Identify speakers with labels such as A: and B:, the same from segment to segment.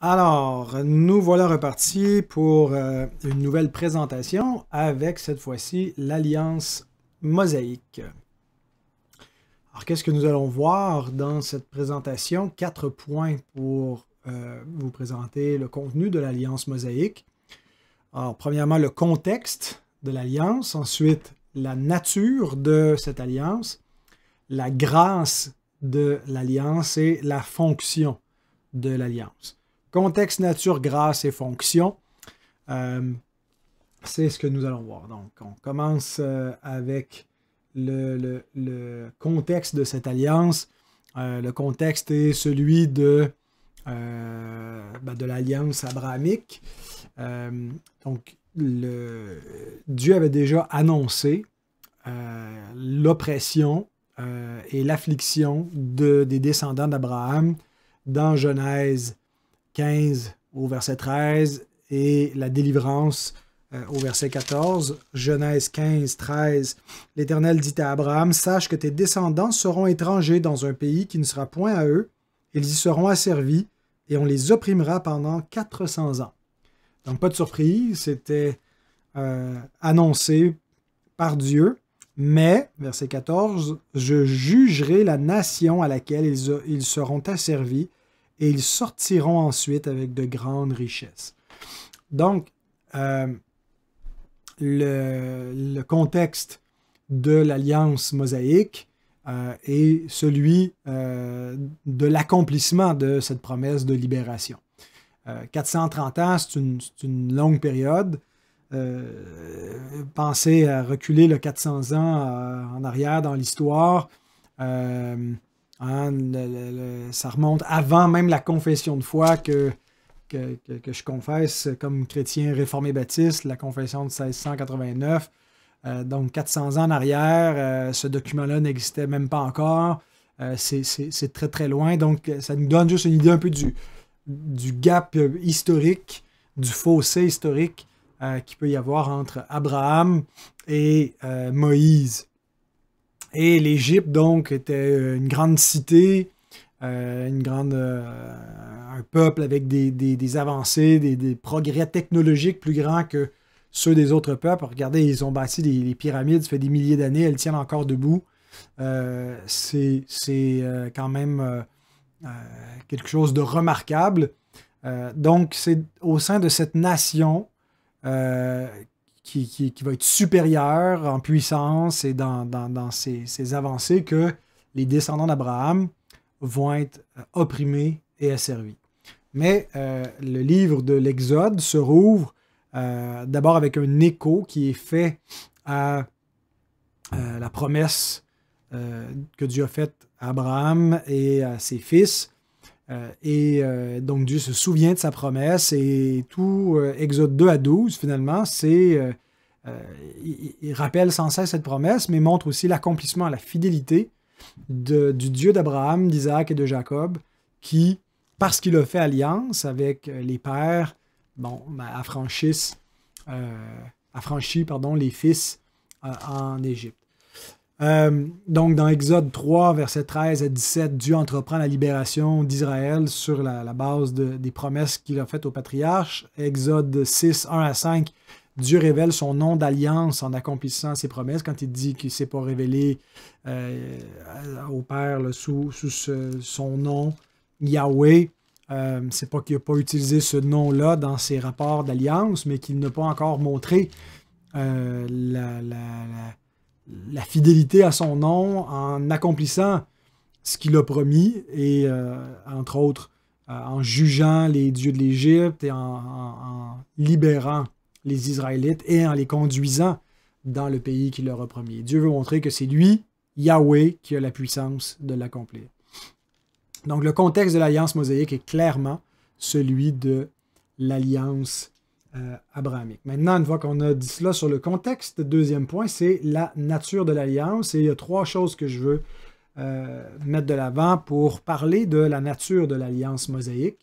A: Alors, nous voilà repartis pour une nouvelle présentation avec cette fois-ci l'Alliance mosaïque. Alors, qu'est-ce que nous allons voir dans cette présentation? 4 points pour vous présenter le contenu de l'Alliance mosaïque. Alors, premièrement, le contexte de l'Alliance, ensuite, la nature de cette alliance, la grâce de l'Alliance et la fonction de l'Alliance. Contexte, nature, grâce et fonction, c'est ce que nous allons voir. Donc, on commence avec le contexte de cette alliance. Le contexte est celui de l'alliance abrahamique. Donc, Dieu avait déjà annoncé l'oppression et l'affliction des descendants d'Abraham dans Genèse 15 au verset 13 et la délivrance au verset 14. Genèse 15, 13. L'Éternel dit à Abraham, « Sache que tes descendants seront étrangers dans un pays qui ne sera point à eux. Ils y seront asservis et on les opprimera pendant 400 ans. » Donc, pas de surprise, c'était annoncé par Dieu. Mais, verset 14, « Je jugerai la nation à laquelle ils seront asservis et ils sortiront ensuite avec de grandes richesses. » Donc, le contexte de l'Alliance mosaïque est celui de l'accomplissement de cette promesse de libération. 430 ans, c'est une longue période. Pensez à reculer le 400 ans en arrière dans l'histoire. Ça remonte avant même la confession de foi que je confesse comme chrétien réformé baptiste, la confession de 1689. Donc 400 ans en arrière, ce document-là n'existait même pas encore. C'est très très loin. Donc ça nous donne juste une idée un peu du gap historique, du fossé historique qu'il peut y avoir entre Abraham et Moïse. Et l'Égypte, donc, était une grande cité, un peuple avec des avancées, des progrès technologiques plus grands que ceux des autres peuples. Regardez, ils ont bâti les pyramides, ça fait des milliers d'années, elles tiennent encore debout. C'est quand même quelque chose de remarquable. Donc, c'est au sein de cette nation qui va être supérieur en puissance et dans ses avancées que les descendants d'Abraham vont être opprimés et asservis. Mais le livre de l'Exode se rouvre d'abord avec un écho qui est fait à la promesse que Dieu a faite à Abraham et à ses fils. Donc Dieu se souvient de sa promesse et tout Exode 2 à 12 finalement, il rappelle sans cesse cette promesse, mais montre aussi l'accomplissement, la fidélité du Dieu d'Abraham, d'Isaac et de Jacob, qui, parce qu'il a fait alliance avec les pères, affranchit les fils en Égypte. Donc, dans Exode 3, versets 13 à 17, Dieu entreprend la libération d'Israël sur la base des promesses qu'il a faites aux patriarches. Exode 6, 1 à 5, Dieu révèle son nom d'alliance en accomplissant ses promesses quand il dit qu'il ne s'est pas révélé au Père sous son nom, Yahweh. C'est pas qu'il n'a pas utilisé ce nom-là dans ses rapports d'alliance, mais qu'il n'a pas encore montré la fidélité à son nom en accomplissant ce qu'il a promis et entre autres en jugeant les dieux de l'Égypte et en libérant les Israélites et en les conduisant dans le pays qu'il leur a promis. Dieu veut montrer que c'est lui, Yahweh, qui a la puissance de l'accomplir. Donc le contexte de l'alliance mosaïque est clairement celui de l'alliance abrahamique. Maintenant, une fois qu'on a dit cela sur le contexte, deuxième point, c'est la nature de l'alliance. Et il y a 3 choses que je veux mettre de l'avant pour parler de la nature de l'alliance mosaïque.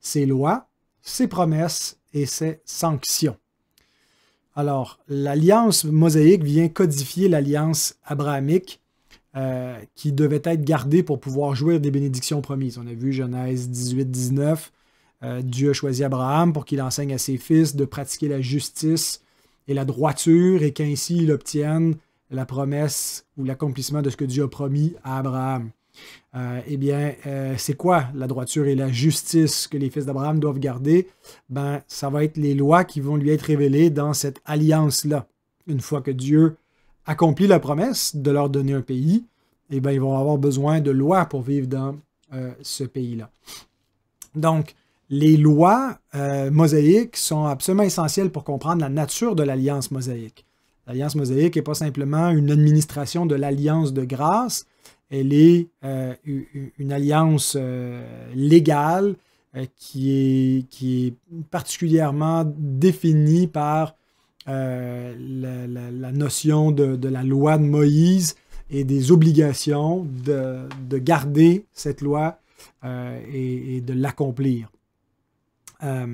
A: Ses lois, ses promesses et ses sanctions. Alors, l'alliance mosaïque vient codifier l'alliance abrahamique qui devait être gardée pour pouvoir jouir des bénédictions promises. On a vu Genèse 18-19, Dieu a choisi Abraham pour qu'il enseigne à ses fils de pratiquer la justice et la droiture et qu'ainsi il obtienne la promesse ou l'accomplissement de ce que Dieu a promis à Abraham. C'est quoi la droiture et la justice que les fils d'Abraham doivent garder? Ça va être les lois qui vont lui être révélées dans cette alliance-là. Une fois que Dieu accomplit la promesse de leur donner un pays, ils vont avoir besoin de lois pour vivre dans ce pays-là. Donc, les lois mosaïques sont absolument essentielles pour comprendre la nature de l'alliance mosaïque. L'alliance mosaïque n'est pas simplement une administration de l'alliance de grâce, elle est une alliance légale qui est particulièrement définie par la notion de la loi de Moïse et des obligations de garder cette loi et de l'accomplir. La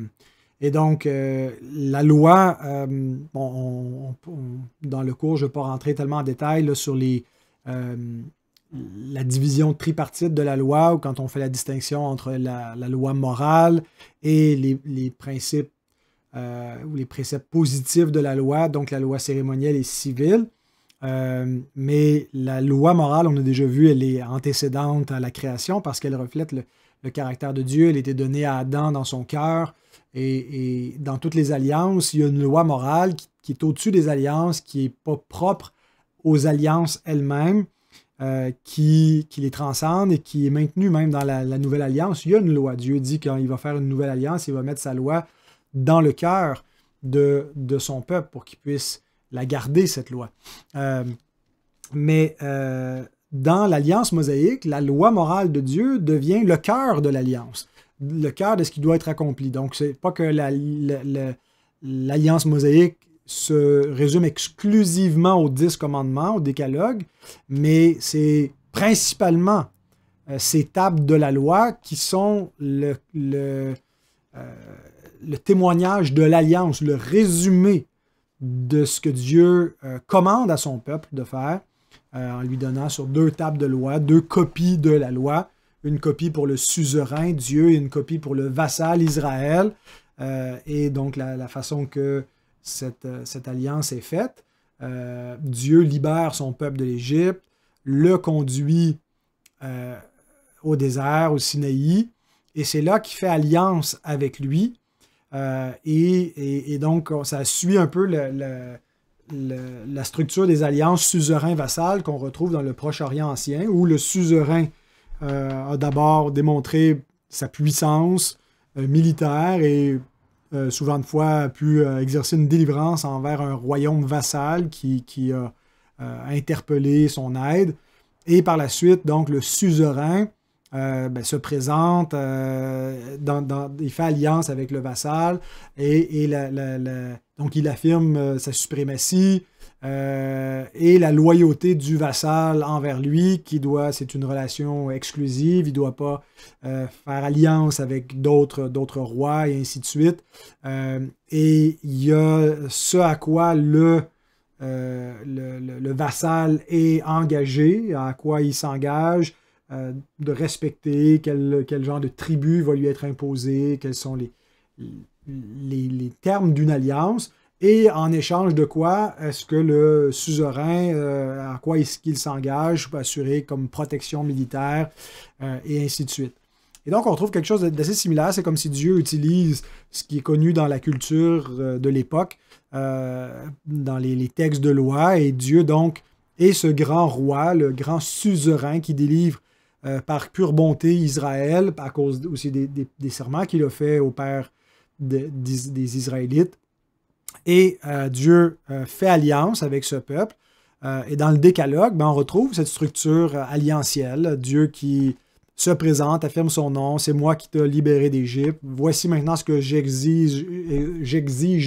A: loi, dans le cours, je ne vais pas rentrer tellement en détail là, sur la division tripartite de la loi, ou quand on fait la distinction entre la loi morale et les principes ou les préceptes positifs de la loi, donc la loi cérémonielle et civile. Mais la loi morale, on a déjà vu, elle est antécédente à la création parce qu'elle reflète le caractère de Dieu. Elle était donnée à Adam dans son cœur. Et dans toutes les alliances, il y a une loi morale qui est au-dessus des alliances, qui n'est pas propre aux alliances elles-mêmes, qui les transcende et qui est maintenue même dans la nouvelle alliance. Il y a une loi. Dieu dit qu'il va faire une nouvelle alliance, il va mettre sa loi dans le cœur de son peuple pour qu'il puisse la garder, cette loi. Dans l'alliance mosaïque, la loi morale de Dieu devient le cœur de l'alliance, le cœur de ce qui doit être accompli. Donc, c'est pas que l'alliance mosaïque se résume exclusivement aux 10 commandements, au décalogue, mais c'est principalement ces tables de la loi qui sont le témoignage de l'alliance, le résumé de ce que Dieu commande à son peuple de faire, en lui donnant sur 2 tables de loi, 2 copies de la loi, une copie pour le suzerain Dieu et une copie pour le vassal Israël. Et donc la façon que cette alliance est faite, Dieu libère son peuple de l'Égypte, le conduit au désert, au Sinaï, et c'est là qu'il fait alliance avec lui. Et donc, ça suit un peu la structure des alliances suzerain-vassal qu'on retrouve dans le Proche-Orient ancien, où le suzerain a d'abord démontré sa puissance militaire et souvent de fois a pu exercer une délivrance envers un royaume vassal qui a interpellé son aide. Et par la suite, donc, le suzerain se présente, il fait alliance avec le vassal et donc il affirme sa suprématie et la loyauté du vassal envers lui, c'est une relation exclusive, il ne doit pas faire alliance avec d'autres rois et ainsi de suite. Et il y a ce à quoi le vassal est engagé, à quoi il s'engage, de respecter, quel genre de tribu va lui être imposé, quels sont les termes d'une alliance, et en échange de quoi est-ce que le suzerain, à quoi est-ce qu'il s'engage pour assurer comme protection militaire, et ainsi de suite. Et donc, on trouve quelque chose d'assez similaire. C'est comme si Dieu utilise ce qui est connu dans la culture de l'époque, dans les textes de loi, et Dieu, donc, est ce grand roi, le grand suzerain qui délivre par pure bonté Israël, à cause aussi des serments qu'il a fait au père des Israélites. Et Dieu fait alliance avec ce peuple. Et dans le décalogue, on retrouve cette structure alliantielle. Dieu qui se présente, affirme son nom, c'est moi qui t'ai libéré d'Égypte. Voici maintenant ce que j'exige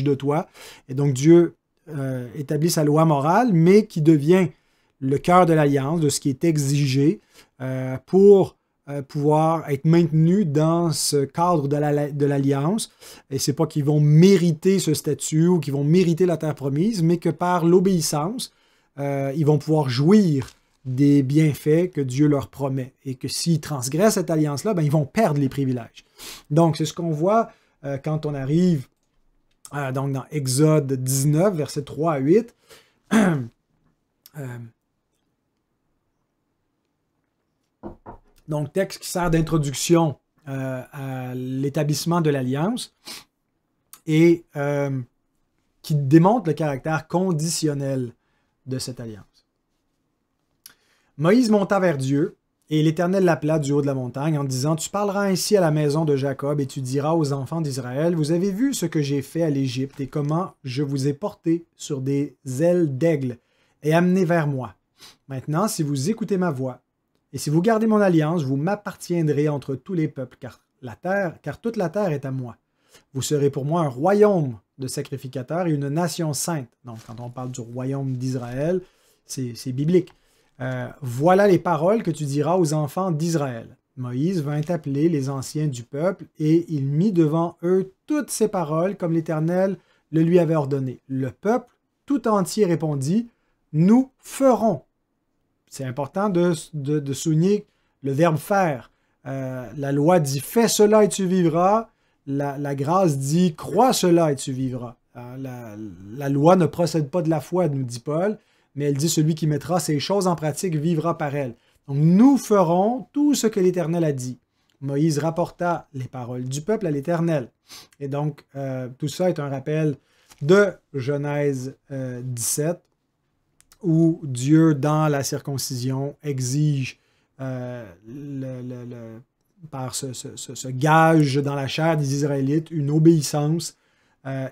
A: de toi. Et donc Dieu établit sa loi morale, mais qui devient le cœur de l'alliance, de ce qui est exigé pour pouvoir être maintenu dans ce cadre de l'alliance. Et c'est pas qu'ils vont mériter ce statut ou qu'ils vont mériter la terre promise, mais que par l'obéissance, ils vont pouvoir jouir des bienfaits que Dieu leur promet. Et que s'ils transgressent cette alliance-là, ben, ils vont perdre les privilèges. Donc, c'est ce qu'on voit quand on arrive donc dans Exode 19, versets 3 à 8. Donc, texte qui sert d'introduction à l'établissement de l'alliance et qui démontre le caractère conditionnel de cette alliance. Moïse monta vers Dieu, et l'Éternel l'appela du haut de la montagne en disant « Tu parleras ainsi à la maison de Jacob, et tu diras aux enfants d'Israël, vous avez vu ce que j'ai fait à l'Égypte, et comment je vous ai porté sur des ailes d'aigle, et amené vers moi. Maintenant, si vous écoutez ma voix, et si vous gardez mon alliance, vous m'appartiendrez entre tous les peuples, car toute la terre est à moi. Vous serez pour moi un royaume de sacrificateurs et une nation sainte. » Donc, quand on parle du royaume d'Israël, c'est biblique. Voilà les paroles que tu diras aux enfants d'Israël. Moïse vint appeler les anciens du peuple et il mit devant eux toutes ces paroles comme l'Éternel le lui avait ordonné. Le peuple tout entier répondit « Nous ferons ». C'est important de souligner le verbe « faire ». La loi dit « Fais cela et tu vivras ». La grâce dit « Crois cela et tu vivras ». La loi ne procède pas de la foi, nous dit Paul, mais elle dit « Celui qui mettra ces choses en pratique vivra par elles ». Donc, nous ferons tout ce que l'Éternel a dit. Moïse rapporta les paroles du peuple à l'Éternel. Et donc, tout ça est un rappel de Genèse 17, où Dieu, dans la circoncision, exige par ce gage dans la chair des Israélites une obéissance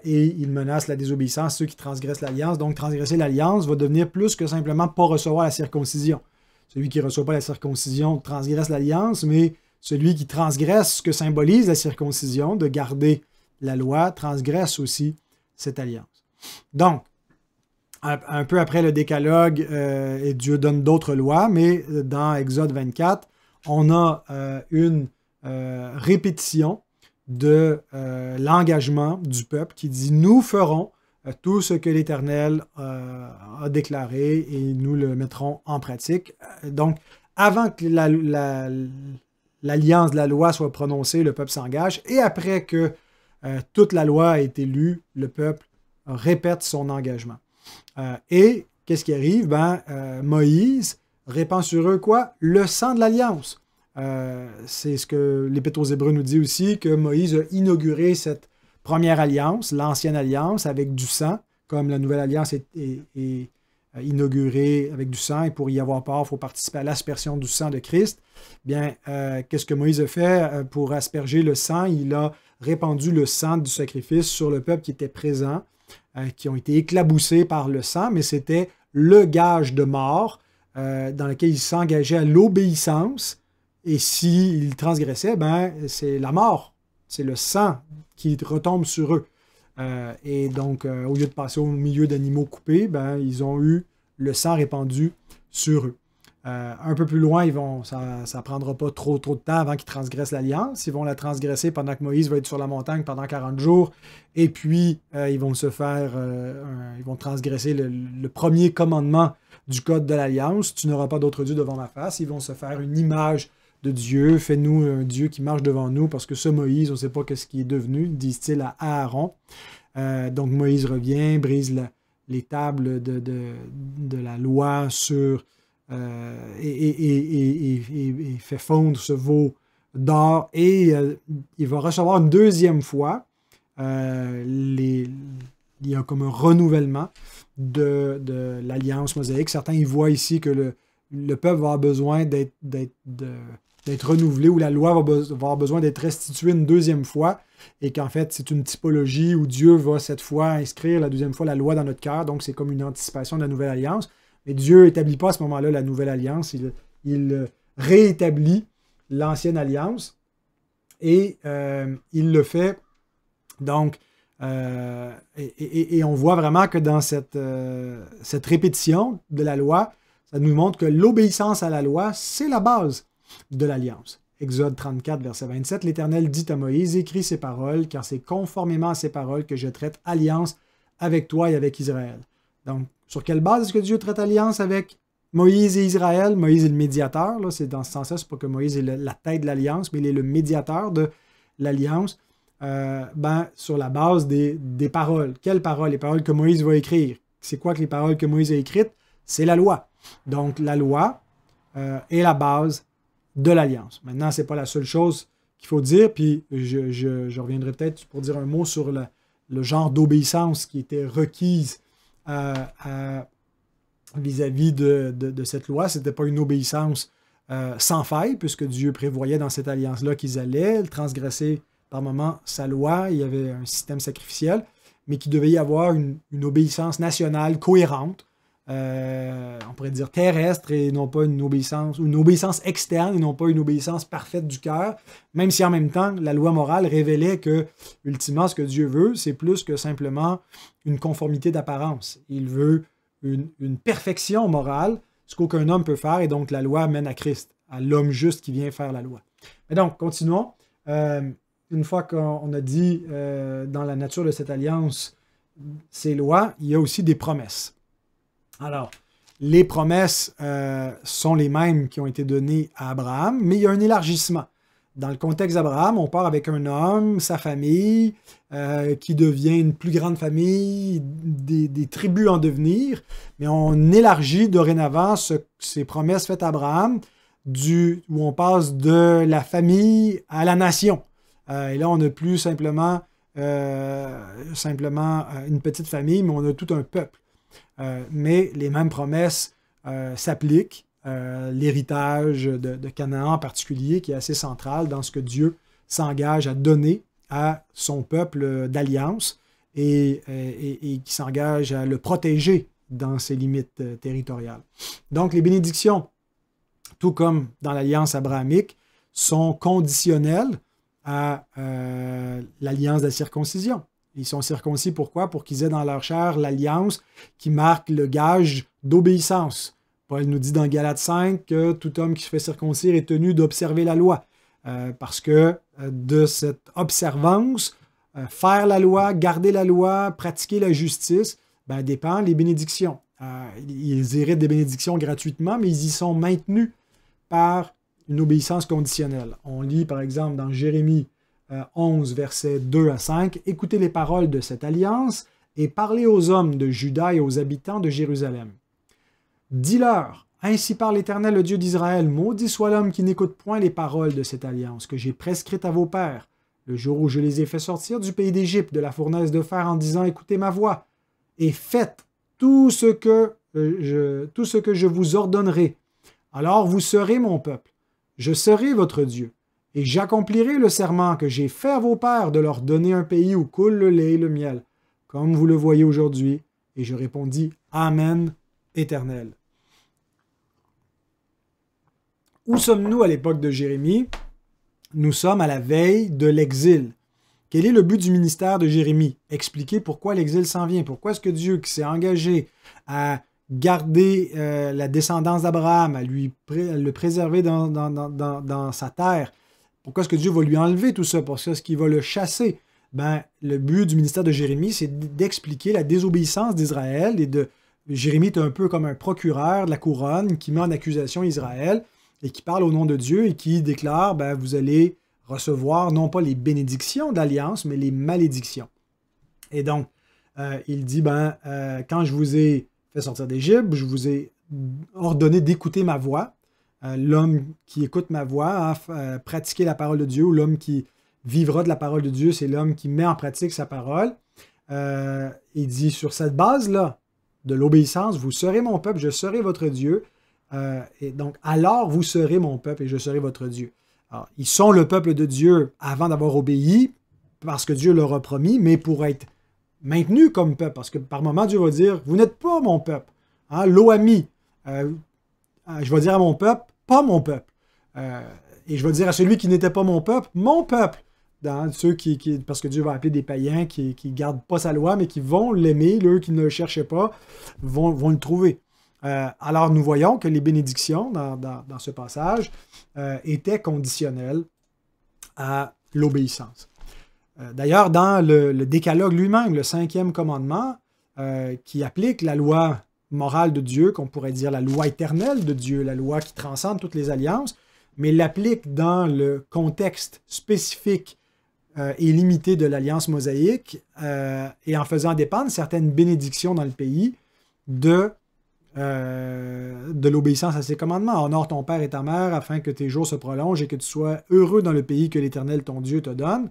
A: et il menace la désobéissance ceux qui transgressent l'alliance. Donc, transgresser l'alliance va devenir plus que simplement pas recevoir la circoncision. Celui qui ne reçoit pas la circoncision transgresse l'alliance, mais celui qui transgresse ce que symbolise la circoncision, de garder la loi, transgresse aussi cette alliance. Donc, un peu après le décalogue, et Dieu donne d'autres lois, mais dans Exode 24, on a une répétition de l'engagement du peuple qui dit « Nous ferons tout ce que l'Éternel a déclaré et nous le mettrons en pratique. » Donc, avant que l'alliance de la loi soit prononcée, le peuple s'engage, et après que toute la loi a été lue, le peuple répète son engagement. Et qu'est-ce qui arrive? Moïse répand sur eux quoi? Le sang de l'alliance. C'est ce que l'Épître aux Hébreux nous dit aussi, que Moïse a inauguré cette première alliance, l'ancienne alliance, avec du sang, comme la nouvelle alliance est inaugurée avec du sang, et pour y avoir part, il faut participer à l'aspersion du sang de Christ. Bien, qu'est-ce que Moïse a fait pour asperger le sang? Il a répandu le sang du sacrifice sur le peuple qui était présent, qui ont été éclaboussés par le sang, mais c'était le gage de mort dans lequel il s'engageait à l'obéissance. Et s'ils transgressaient, c'est la mort. C'est le sang qui retombe sur eux. Et donc, au lieu de passer au milieu d'animaux coupés, ils ont eu le sang répandu sur eux. Un peu plus loin, ça ne prendra pas trop de temps avant qu'ils transgressent l'alliance. Ils vont la transgresser pendant que Moïse va être sur la montagne pendant 40 jours. Et puis, ils vont transgresser le premier commandement du code de l'alliance. Tu n'auras pas d'autre Dieu devant ma face. Ils vont se faire une image de Dieu. Fais-nous un Dieu qui marche devant nous, parce que ce Moïse, on ne sait pas ce qu'il est devenu, disent-ils à Aaron. Donc, Moïse revient, brise les tables de la loi sur... et fait fondre ce veau d'or, et il va recevoir une deuxième fois. Il y a comme un renouvellement de l'alliance mosaïque. Certains y voient ici que le peuple va avoir besoin d'être renouvelé, ou la loi va avoir besoin d'être restituée une deuxième fois, et qu'en fait, c'est une typologie où Dieu va cette fois inscrire la deuxième fois la loi dans notre cœur. Donc, c'est comme une anticipation de la nouvelle alliance. Mais Dieu n'établit pas à ce moment-là la nouvelle alliance. Il réétablit l'ancienne alliance, et il le fait. Donc, et on voit vraiment que dans cette répétition de la loi, ça nous montre que l'obéissance à la loi, c'est la base de l'alliance. Exode 34, verset 27, l'Éternel dit à Moïse, « Écris ces paroles, car c'est conformément à ces paroles que je traite alliance avec toi et avec Israël. » Donc, sur quelle base est-ce que Dieu traite alliance avec Moïse et Israël, Moïse est le médiateur, là, c'est dans ce sens-là, c'est pas que Moïse est la tête de l'alliance, mais il est le médiateur de l'alliance, sur la base des paroles. Quelles paroles? Les paroles que Moïse va écrire. C'est quoi que les paroles que Moïse a écrites? C'est la loi. Donc, la loi est la base de l'alliance. Maintenant, ce n'est pas la seule chose qu'il faut dire, puis je reviendrai peut-être pour dire un mot sur le genre d'obéissance qui était requise vis-à-vis de cette loi. Ce n'était pas une obéissance sans faille, puisque Dieu prévoyait dans cette alliance-là qu'ils allaient transgresser par moment sa loi. Il y avait un système sacrificiel, mais qu'il devait y avoir une obéissance nationale cohérente, on pourrait dire terrestre, et non pas une obéissance externe, et non pas une obéissance parfaite du cœur, même si en même temps, la loi morale révélait que, ultimement, ce que Dieu veut, c'est plus que simplement une conformité d'apparence. Il veut une perfection morale, ce qu'aucun homme peut faire, et donc la loi mène à Christ, à l'homme juste qui vient faire la loi. Mais donc, continuons. Une fois qu'on a dit dans la nature de cette alliance ces lois, il y a aussi des promesses. Alors, les promesses sont les mêmes qui ont été données à Abraham, mais il y a un élargissement. Dans le contexte d'Abraham, on part avec un homme, sa famille, qui devient une plus grande famille, des tribus en devenir, mais on élargit dorénavant ces promesses faites à Abraham, où on passe de la famille à la nation. Et là, on n'a plus simplement une petite famille, mais on a tout un peuple. Mais les mêmes promesses s'appliquent. L'héritage de Canaan en particulier, qui est assez central dans ce que Dieu s'engage à donner à son peuple d'alliance et qui s'engage à le protéger dans ses limites territoriales. Donc, les bénédictions, tout comme dans l'alliance abrahamique, sont conditionnelles à l'alliance de la circoncision. Ils sont circoncis, pourquoi? Pour qu'ils aient dans leur chair l'alliance qui marque le gage d'obéissance. Paul nous dit dans Galates 5 que tout homme qui se fait circoncire est tenu d'observer la loi. Parce que de cette observance, faire la loi, garder la loi, pratiquer la justice, dépend les bénédictions. Ils héritent des bénédictions gratuitement, mais ils y sont maintenus par une obéissance conditionnelle. On lit par exemple dans Jérémie 11, versets 2 à 5, « Écoutez les paroles de cette alliance et parlez aux hommes de Juda et aux habitants de Jérusalem. Dis-leur, ainsi parle l'Éternel, le Dieu d'Israël, maudit soit l'homme qui n'écoute point les paroles de cette alliance que j'ai prescrite à vos pères, le jour où je les ai fait sortir du pays d'Égypte, de la fournaise de fer, en disant, écoutez ma voix, et faites tout ce que je vous ordonnerai. Alors vous serez mon peuple, je serai votre Dieu, et j'accomplirai le serment que j'ai fait à vos pères de leur donner un pays où coule le lait et le miel, comme vous le voyez aujourd'hui. Et je répondis, Amen, Éternel. » Où sommes-nous à l'époque de Jérémie? Nous sommes à la veille de l'exil. Quel est le but du ministère de Jérémie? Expliquer pourquoi l'exil s'en vient. Pourquoi est-ce que Dieu, qui s'est engagé à garder la descendance d'Abraham, à le préserver dans sa terre, pourquoi est-ce que Dieu va lui enlever tout ça? Pourquoi est-ce qu'il va le chasser? Le but du ministère de Jérémie, c'est d'expliquer la désobéissance d'Israël et Jérémie est un peu comme un procureur de la couronne qui met en accusation Israël et qui parle au nom de Dieu et qui déclare, vous allez recevoir non pas les bénédictions d'alliance, mais les malédictions. Et donc, il dit, quand je vous ai fait sortir d'Égypte, je vous ai ordonné d'écouter ma voix. L'homme qui écoute ma voix a pratiqué la parole de Dieu, ou l'homme qui vivra de la parole de Dieu, c'est l'homme qui met en pratique sa parole. Il dit, sur cette base-là, de l'obéissance, vous serez mon peuple, je serai votre Dieu. Et donc, alors vous serez mon peuple et je serai votre Dieu. Alors, ils sont le peuple de Dieu avant d'avoir obéi, parce que Dieu leur a promis, mais pour être maintenus comme peuple, parce que par moment, Dieu va dire, vous n'êtes pas mon peuple. L'Oami, je vais dire à mon peuple, pas mon peuple. Et je vais dire à celui qui n'était pas mon peuple, ceux parce que Dieu va appeler des païens qui ne gardent pas sa loi, mais qui vont l'aimer, eux qui ne le cherchaient pas, vont le trouver. Alors nous voyons que les bénédictions dans ce passage étaient conditionnelles à l'obéissance. D'ailleurs, dans le décalogue lui-même, le 5e commandement, qui applique la loi morale de Dieu, qu'on pourrait dire la loi éternelle de Dieu, la loi qui transcende toutes les alliances, mais l'applique dans le contexte spécifique et limité de l'alliance mosaïque, et en faisant dépendre certaines bénédictions dans le pays de l'obéissance à ses commandements. Honore ton père et ta mère afin que tes jours se prolongent et que tu sois heureux dans le pays que l'Éternel ton Dieu te donne.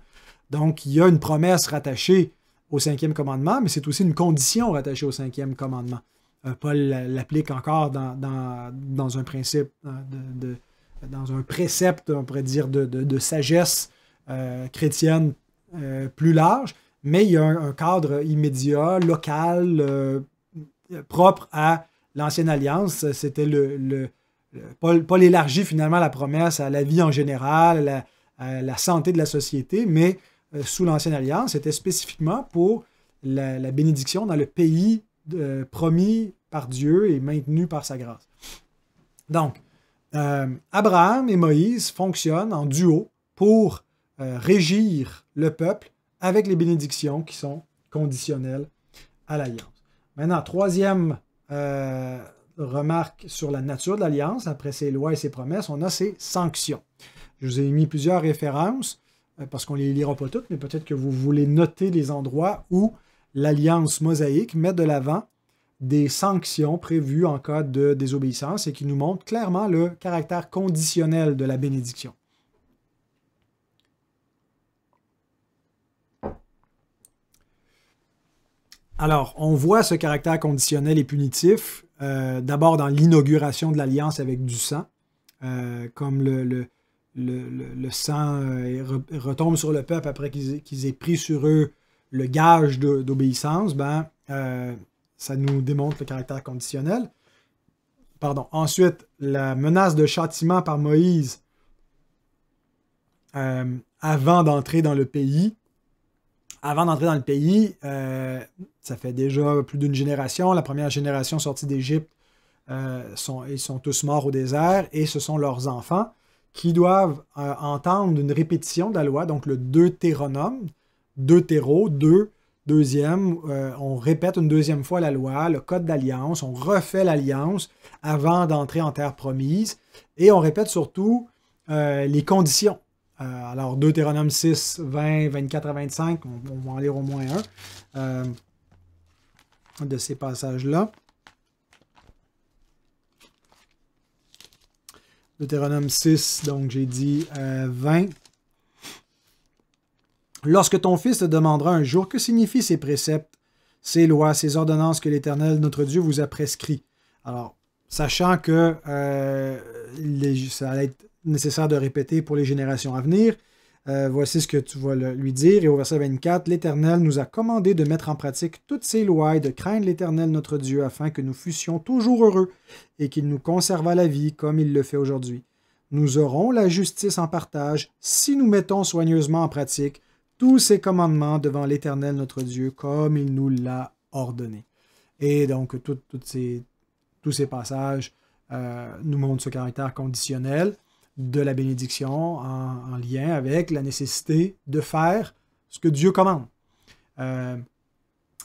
A: Donc, il y a une promesse rattachée au cinquième commandement, mais c'est aussi une condition rattachée au cinquième commandement. Paul l'applique encore dans un principe, dans un précepte, on pourrait dire, de sagesse chrétienne plus large, mais il y a un cadre immédiat, local, propre à l'Ancienne Alliance. C'était Paul élargit finalement la promesse à la vie en général, à la santé de la société, mais sous l'Ancienne Alliance, c'était spécifiquement pour la bénédiction dans le pays promis par Dieu et maintenu par sa grâce. Donc, Abraham et Moïse fonctionnent en duo pour régir le peuple avec les bénédictions qui sont conditionnelles à l'alliance. Maintenant, troisième remarque sur la nature de l'alliance, après ces lois et ces promesses, on a ces sanctions. Je vous ai mis plusieurs références, parce qu'on ne les lira pas toutes, mais peut-être que vous voulez noter les endroits où l'alliance mosaïque met de l'avant des sanctions prévues en cas de désobéissance et qui nous montrent clairement le caractère conditionnel de la bénédiction. Alors, on voit ce caractère conditionnel et punitif d'abord dans l'inauguration de l'alliance avec du sang, comme le sang retombe sur le peuple après qu'ils aient pris sur eux le gage d'obéissance, ça nous démontre le caractère conditionnel. Ensuite, la menace de châtiment par Moïse avant d'entrer dans le pays. Avant d'entrer dans le pays, ça fait déjà plus d'une génération. La première génération sortie d'Égypte, ils sont tous morts au désert et ce sont leurs enfants qui doivent entendre une répétition de la loi, donc le Deutéronome, Deutéro, deuxième, on répète une deuxième fois la loi, le code d'alliance, on refait l'alliance avant d'entrer en terre promise et on répète surtout les conditions. Alors, Deutéronome 6, 20, 24 à 25, on va en lire au moins un de ces passages-là. Deutéronome 6, donc j'ai dit 20. Lorsque ton fils te demandera un jour que signifient ces préceptes, ces lois, ces ordonnances que l'Éternel, notre Dieu, vous a prescrits. Alors, sachant que ça allait être nécessaire de répéter pour les générations à venir, voici ce que tu vas lui dire. Et au verset 24, l'Éternel nous a commandé de mettre en pratique toutes ces lois et de craindre l'Éternel, notre Dieu, afin que nous fussions toujours heureux et qu'il nous conservât la vie comme il le fait aujourd'hui. Nous aurons la justice en partage si nous mettons soigneusement en pratique tous ces commandements devant l'Éternel notre Dieu, comme il nous l'a ordonné. Et donc, tous ces passages nous montrent ce caractère conditionnel de la bénédiction en lien avec la nécessité de faire ce que Dieu commande. La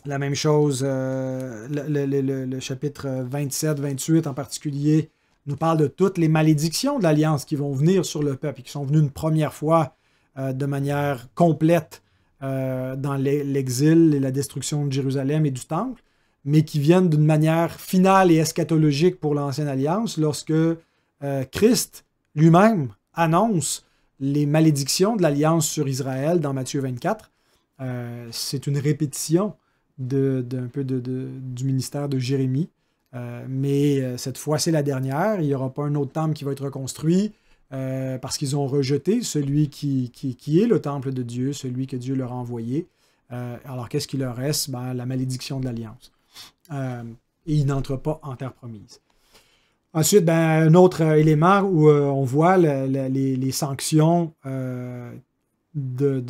A: même chose, le chapitre 27-28 en particulier, nous parle de toutes les malédictions de l'Alliance qui vont venir sur le peuple et qui sont venues une première fois de manière complète dans l'exil et la destruction de Jérusalem et du Temple, mais qui viennent d'une manière finale et eschatologique pour l'Ancienne Alliance lorsque Christ lui-même annonce les malédictions de l'Alliance sur Israël dans Matthieu 24. C'est une répétition d'un peu du ministère de Jérémie, mais cette fois c'est la dernière. Il n'y aura pas un autre temple qui va être reconstruit, parce qu'ils ont rejeté celui qui est le temple de Dieu, celui que Dieu leur a envoyé. Alors, qu'est-ce qu'il leur reste? La malédiction de l'Alliance. Et ils n'entrent pas en terre promise. Ensuite, un autre élément où on voit les sanctions de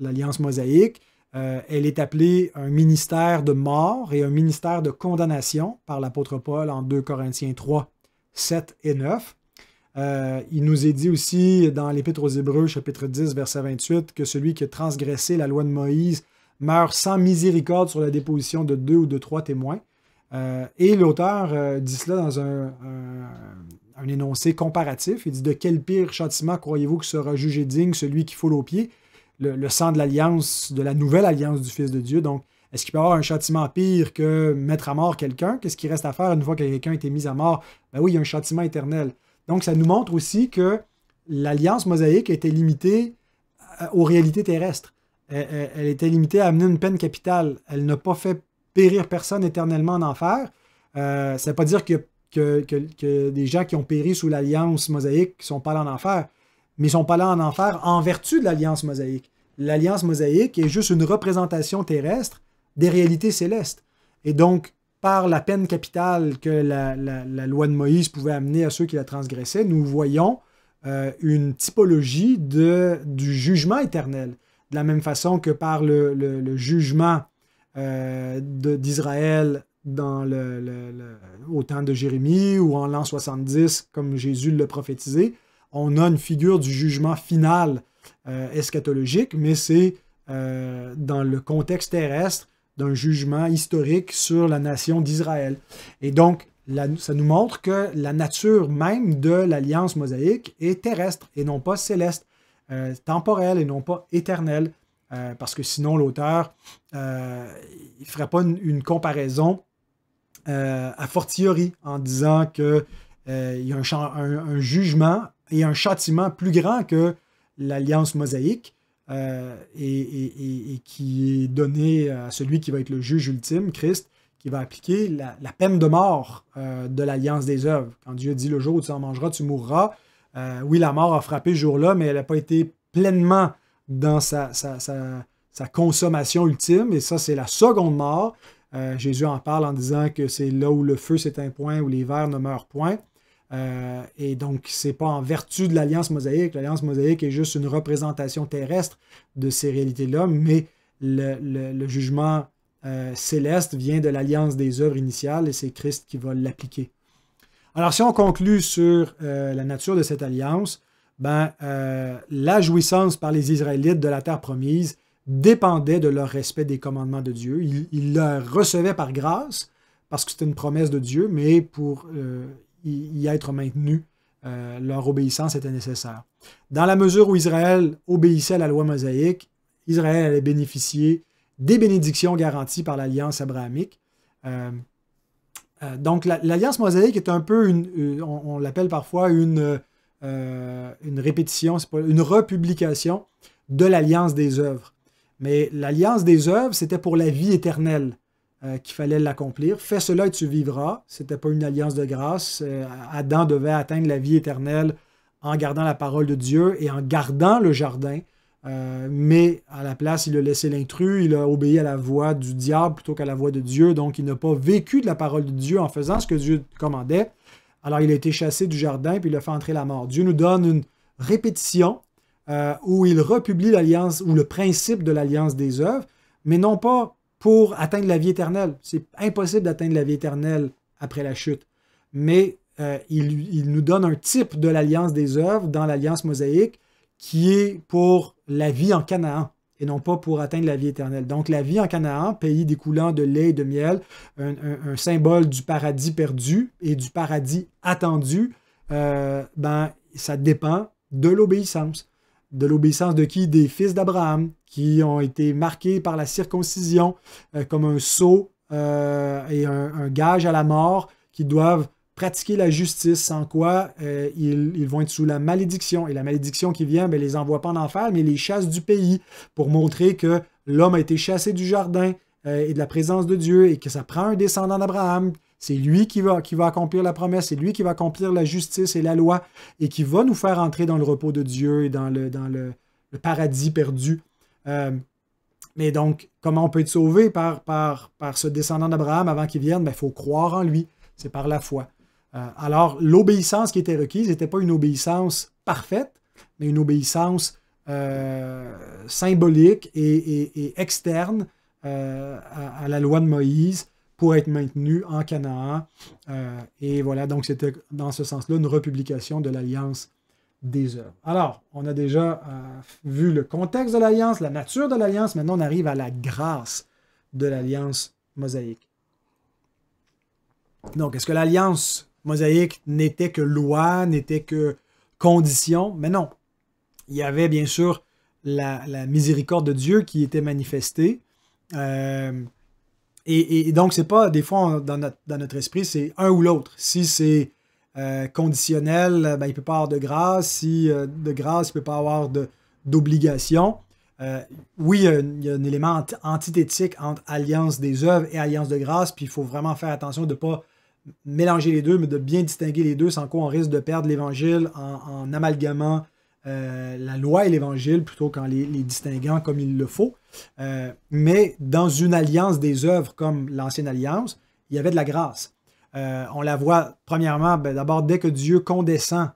A: l'Alliance mosaïque. Elle est appelée un ministère de mort et un ministère de condamnation par l'apôtre Paul en 2 Corinthiens 3, 7 et 9. Il nous est dit aussi dans l'Épître aux Hébreux, chapitre 10, verset 28, que celui qui a transgressé la loi de Moïse meurt sans miséricorde sur la déposition de 2 ou de 3 témoins. Et l'auteur dit cela dans un énoncé comparatif. Il dit: de quel pire châtiment croyez-vous que sera jugé digne celui qui foule aux pieds le sang de l'alliance, de la nouvelle alliance du Fils de Dieu? Donc, est-ce qu'il peut y avoir un châtiment pire que mettre à mort quelqu'un? Qu'est-ce qu'il reste à faire une fois que quelqu'un a été mis à mort? Ben oui, il y a un châtiment éternel. Donc, ça nous montre aussi que l'alliance mosaïque était limitée aux réalités terrestres. Elle était limitée à amener une peine capitale. Elle n'a pas fait périr personne éternellement en enfer. Ça ne veut pas dire que des gens qui ont péri sous l'alliance mosaïque ne sont pas allés en enfer, mais ils ne sont pas allés en enfer en vertu de l'alliance mosaïque. L'alliance mosaïque est juste une représentation terrestre des réalités célestes. Et donc, par la peine capitale que la loi de Moïse pouvait amener à ceux qui la transgressaient, nous voyons une typologie du jugement éternel. De la même façon que par le jugement d'Israël au temps de Jérémie ou en l'an 70, comme Jésus l'a prophétisé, on a une figure du jugement final eschatologique, mais c'est dans le contexte terrestre d'un jugement historique sur la nation d'Israël. Et donc, ça nous montre que la nature même de l'alliance mosaïque est terrestre et non pas céleste, temporelle et non pas éternelle, parce que sinon l'auteur il ne ferait pas une comparaison a fortiori en disant qu'il y a un jugement et un châtiment plus grand que l'alliance mosaïque et qui est donné à celui qui va être le juge ultime, Christ, qui va appliquer la peine de mort de l'alliance des œuvres. Quand Dieu dit: le jour où tu en mangeras, tu mourras. Oui, la mort a frappé ce jour-là, mais elle n'a pas été pleinement dans sa consommation ultime, et ça, c'est la seconde mort. Jésus en parle en disant que c'est là où le feu s'éteint point, où les vers ne meurent point. Et donc, c'est pas en vertu de l'alliance mosaïque. L'alliance mosaïque est juste une représentation terrestre de ces réalités-là, mais le jugement céleste vient de l'alliance des œuvres initiales et c'est Christ qui va l'appliquer. Alors, si on conclut sur la nature de cette alliance, la jouissance par les Israélites de la terre promise dépendait de leur respect des commandements de Dieu. Ils le recevaient par grâce, parce que c'était une promesse de Dieu, mais pour y être maintenus, leur obéissance était nécessaire. Dans la mesure où Israël obéissait à la loi mosaïque, Israël allait bénéficier des bénédictions garanties par l'alliance abrahamique. Donc, l'alliance mosaïque est un peu, on l'appelle parfois une répétition, c'est pas, une republication de l'alliance des œuvres. Mais l'alliance des œuvres, c'était pour la vie éternelle qu'il fallait l'accomplir. Fais cela et tu vivras. Ce n'était pas une alliance de grâce. Adam devait atteindre la vie éternelle en gardant la parole de Dieu et en gardant le jardin. Mais à la place, il a laissé l'intrus, il a obéi à la voix du diable plutôt qu'à la voix de Dieu. Donc, il n'a pas vécu de la parole de Dieu en faisant ce que Dieu commandait. Alors, il a été chassé du jardin puis il a fait entrer la mort. Dieu nous donne une répétition où il republie l'alliance ou le principe de l'alliance des œuvres, mais non pas pour atteindre la vie éternelle. C'est impossible d'atteindre la vie éternelle après la chute. Mais il nous donne un type de l'alliance des œuvres dans l'alliance mosaïque qui est pour la vie en Canaan et non pas pour atteindre la vie éternelle. Donc la vie en Canaan, pays découlant de lait et de miel, un symbole du paradis perdu et du paradis attendu, ça dépend de l'obéissance. De l'obéissance de qui? Des fils d'Abraham, qui ont été marqués par la circoncision comme un sceau et un gage à la mort, qui doivent pratiquer la justice, sans quoi ils vont être sous la malédiction. Et la malédiction qui vient, ne les envoie pas en enfer, mais les chasse du pays, pour montrer que l'homme a été chassé du jardin et de la présence de Dieu, et que ça prend un descendant d'Abraham. C'est lui qui va accomplir la promesse, c'est lui qui va accomplir la justice et la loi, et qui va nous faire entrer dans le repos de Dieu et dans le paradis perdu. Mais donc, comment on peut être sauvé par ce descendant d'Abraham avant qu'il vienne? Il faut croire en lui, c'est par la foi. Alors, l'obéissance qui était requise n'était pas une obéissance parfaite, mais une obéissance symbolique et externe à la loi de Moïse, pour être maintenu en Canaan. Et voilà, donc c'était dans ce sens-là une republication de l'alliance des œuvres. Alors, on a déjà vu le contexte de l'alliance, la nature de l'alliance. Maintenant, on arrive à la grâce de l'alliance mosaïque. Donc, est-ce que l'alliance mosaïque n'était que loi, n'était que condition? Mais non. Il y avait bien sûr la miséricorde de Dieu qui était manifestée. Et donc, c'est pas, des fois, dans notre esprit, c'est un ou l'autre. Si c'est conditionnel, ben, il ne peut pas avoir de grâce. Si de grâce, il ne peut pas avoir d'obligation. Oui, il y a un élément antithétique entre alliance des œuvres et alliance de grâce, puis il faut vraiment faire attention de ne pas mélanger les deux, mais de bien distinguer les deux, sans quoi on risque de perdre l'Évangile en amalgamant la loi et l'Évangile plutôt qu'en les distinguant comme il le faut. Mais dans une alliance des œuvres comme l'Ancienne Alliance, il y avait de la grâce. On la voit, premièrement, d'abord, dès que Dieu condescend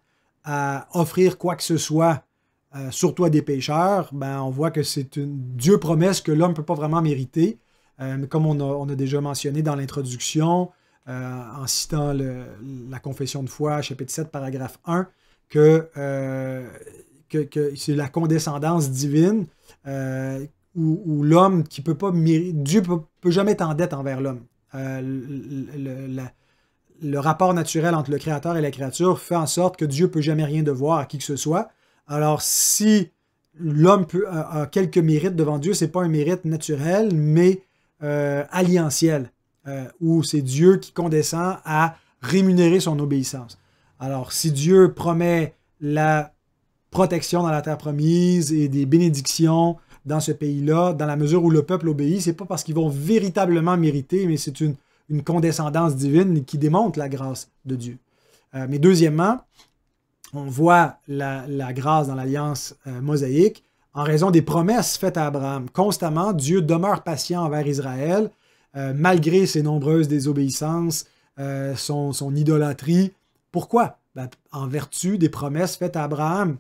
A: à offrir quoi que ce soit, surtout à des pécheurs, on voit que c'est une Dieu promesse que l'homme ne peut pas vraiment mériter. Mais comme on a déjà mentionné dans l'introduction, en citant la confession de foi, chapitre 7, paragraphe 1, que c'est la condescendance divine où l'homme qui peut pas mériter, Dieu peut jamais être en dette envers l'homme. Le rapport naturel entre le Créateur et la créature fait en sorte que Dieu ne peut jamais rien devoir à qui que ce soit. Alors, si l'homme a quelques mérites devant Dieu, ce n'est pas un mérite naturel, mais alliantiel, où c'est Dieu qui condescend à rémunérer son obéissance. Alors, si Dieu promet la protection dans la terre promise et des bénédictions dans ce pays-là, dans la mesure où le peuple obéit, ce n'est pas parce qu'ils vont véritablement mériter, mais c'est une condescendance divine qui démontre la grâce de Dieu. Mais deuxièmement, on voit la grâce dans l'alliance mosaïque en raison des promesses faites à Abraham. Constamment, Dieu demeure patient envers Israël, malgré ses nombreuses désobéissances, son idolâtrie. Pourquoi? En vertu des promesses faites à Abraham.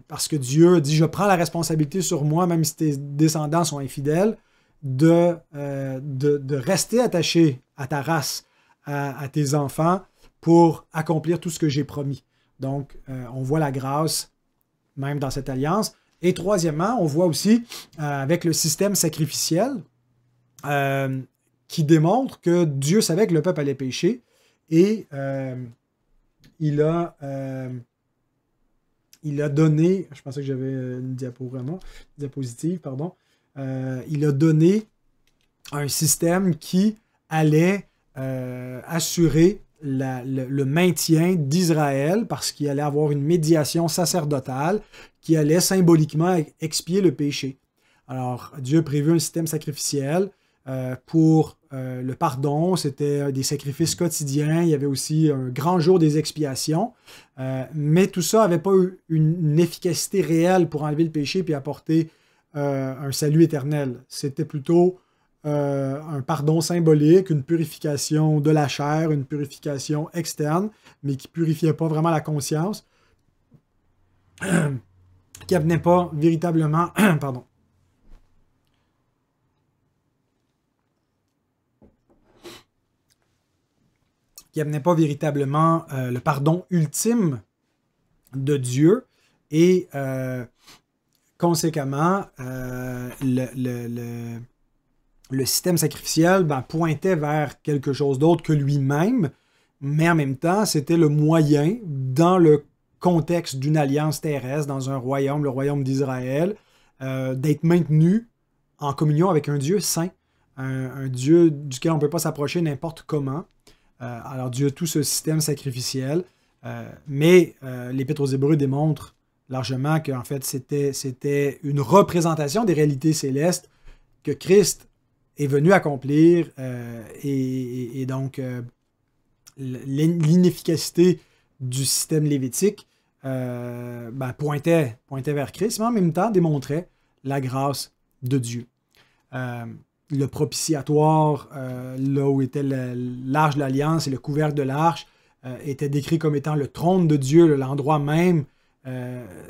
A: Parce que Dieu dit, je prends la responsabilité sur moi, même si tes descendants sont infidèles, de rester attaché à ta race, à tes enfants, pour accomplir tout ce que j'ai promis. Donc, on voit la grâce même dans cette alliance. Et troisièmement, on voit aussi avec le système sacrificiel qui démontre que Dieu savait que le peuple allait pécher et il a donné, je pensais que j'avais une diapositive, pardon. Il a donné un système qui allait assurer le maintien d'Israël parce qu'il allait avoir une médiation sacerdotale qui allait symboliquement expier le péché. Alors, Dieu a prévu un système sacrificiel pour le pardon, c'était des sacrifices quotidiens, il y avait aussi un grand jour des expiations, mais tout ça n'avait pas eu une efficacité réelle pour enlever le péché et apporter un salut éternel. C'était plutôt un pardon symbolique, une purification de la chair, une purification externe, mais qui ne purifiait pas vraiment la conscience, qui n'amenait pas véritablement, pardon, qui n'amenait pas véritablement le pardon ultime de Dieu et conséquemment, le système sacrificiel pointait vers quelque chose d'autre que lui-même, mais en même temps, c'était le moyen, dans le contexte d'une alliance terrestre, dans un royaume, le royaume d'Israël, d'être maintenu en communion avec un Dieu saint, un Dieu duquel on ne peut pas s'approcher n'importe comment. Alors Dieu a tout ce système sacrificiel, mais l'Épître aux Hébreux démontre largement qu'en fait c'était une représentation des réalités célestes que Christ est venu accomplir et donc l'inefficacité du système lévitique pointait vers Christ, mais en même temps démontrait la grâce de Dieu. Le propitiatoire, là où était l'arche de l'Alliance et le couvercle de l'arche, était décrit comme étant le trône de Dieu, l'endroit même.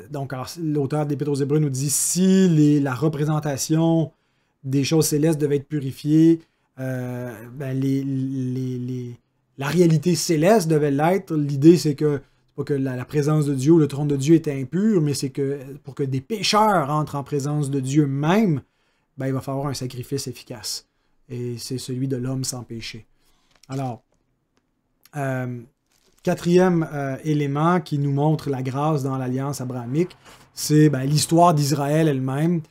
A: Donc, l'auteur d'Épître aux Hébreux nous dit si la représentation des choses célestes devait être purifiée, la réalité céleste devait l'être. L'idée, c'est que pas que la présence de Dieu ou le trône de Dieu était impur, mais c'est que pour que des pécheurs entrent en présence de Dieu même, il va falloir un sacrifice efficace. Et c'est celui de l'homme sans péché. Alors, Quatrième élément qui nous montre la grâce dans l'alliance abrahamique, c'est l'histoire d'Israël elle-même.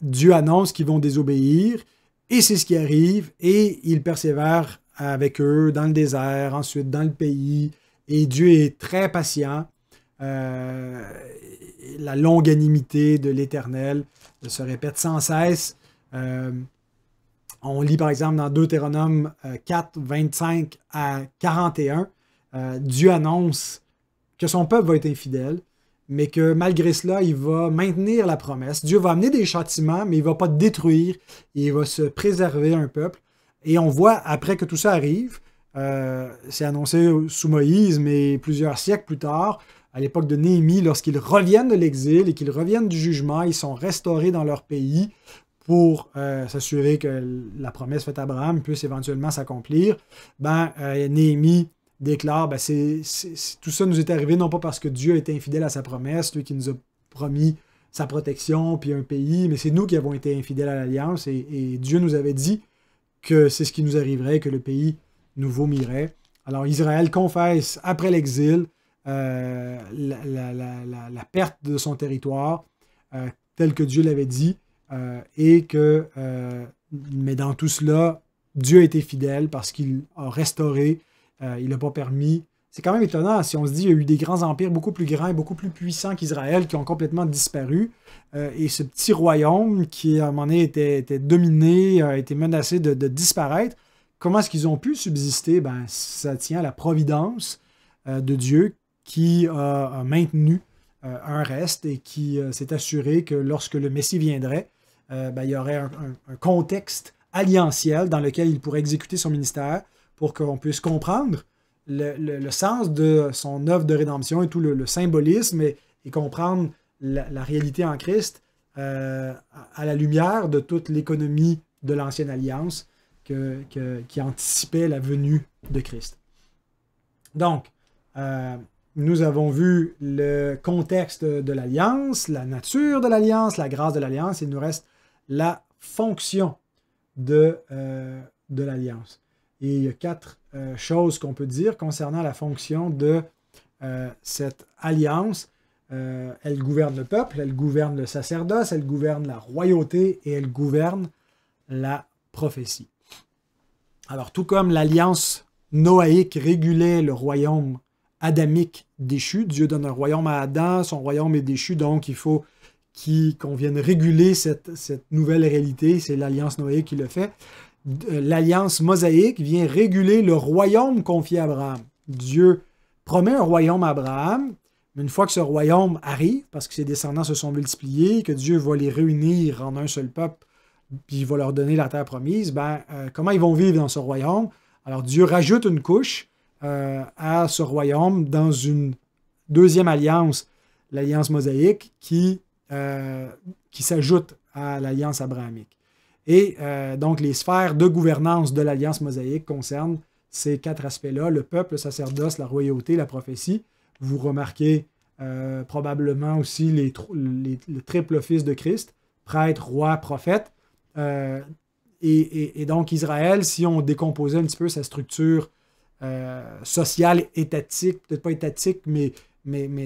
A: Dieu annonce qu'ils vont désobéir, et c'est ce qui arrive, et il persévère avec eux dans le désert, ensuite dans le pays, et Dieu est très patient. La longanimité de l'Éternel se répète sans cesse. On lit par exemple dans Deutéronome 4, 25 à 41, Dieu annonce que son peuple va être infidèle, mais que malgré cela, il va maintenir la promesse. Dieu va amener des châtiments, mais il ne va pas détruire, il va se préserver un peuple. Et on voit, après que tout ça arrive, c'est annoncé sous Moïse, mais plusieurs siècles plus tard, à l'époque de Néhémie, lorsqu'ils reviennent de l'exil et qu'ils reviennent du jugement, ils sont restaurés dans leur pays pour s'assurer que la promesse faite à Abraham puisse éventuellement s'accomplir. Néhémie déclare, tout ça nous est arrivé non pas parce que Dieu était infidèle à sa promesse, lui qui nous a promis sa protection puis un pays, mais c'est nous qui avons été infidèles à l'alliance et Dieu nous avait dit que c'est ce qui nous arriverait, que le pays nous vomirait. Alors Israël confesse après l'exil la perte de son territoire tel que Dieu l'avait dit mais dans tout cela, Dieu a été fidèle parce qu'il a restauré. Il n'a pas permis. C'est quand même étonnant si on se dit qu'il y a eu des grands empires beaucoup plus grands et beaucoup plus puissants qu'Israël qui ont complètement disparu. Et ce petit royaume qui, à un moment donné, était dominé, a été menacé de disparaître, comment est-ce qu'ils ont pu subsister? Ça tient à la providence de Dieu qui a maintenu un reste et qui s'est assuré que lorsque le Messie viendrait, il y aurait un contexte alliantiel dans lequel il pourrait exécuter son ministère, pour qu'on puisse comprendre le sens de son œuvre de rédemption et tout le symbolisme et comprendre la réalité en Christ à la lumière de toute l'économie de l'Ancienne Alliance qui anticipait la venue de Christ. Donc, nous avons vu le contexte de l'Alliance, la nature de l'Alliance, la grâce de l'Alliance. Il nous reste la fonction de l'Alliance. Et il y a 4 choses qu'on peut dire concernant la fonction de cette alliance. Elle gouverne le peuple, elle gouverne le sacerdoce, elle gouverne la royauté et elle gouverne la prophétie. Alors, tout comme l'alliance noaïque régulait le royaume adamique déchu, Dieu donne un royaume à Adam, son royaume est déchu, donc il faut qu'on vienne réguler cette nouvelle réalité. C'est l'alliance noaïque qui le fait. L'alliance mosaïque vient réguler le royaume confié à Abraham. Dieu promet un royaume à Abraham, mais une fois que ce royaume arrive, parce que ses descendants se sont multipliés, que Dieu va les réunir en un seul peuple, puis il va leur donner la terre promise, comment ils vont vivre dans ce royaume? Alors Dieu rajoute une couche à ce royaume dans une deuxième alliance, l'alliance mosaïque, qui s'ajoute à l'alliance abrahamique. Et donc, les sphères de gouvernance de l'Alliance mosaïque concernent ces 4 aspects-là, le peuple, le sacerdoce, la royauté, la prophétie. Vous remarquez probablement aussi le triple office de Christ, prêtre, roi, prophète. Et donc, Israël, si on décomposait un petit peu sa structure sociale, étatique, peut-être pas étatique, mais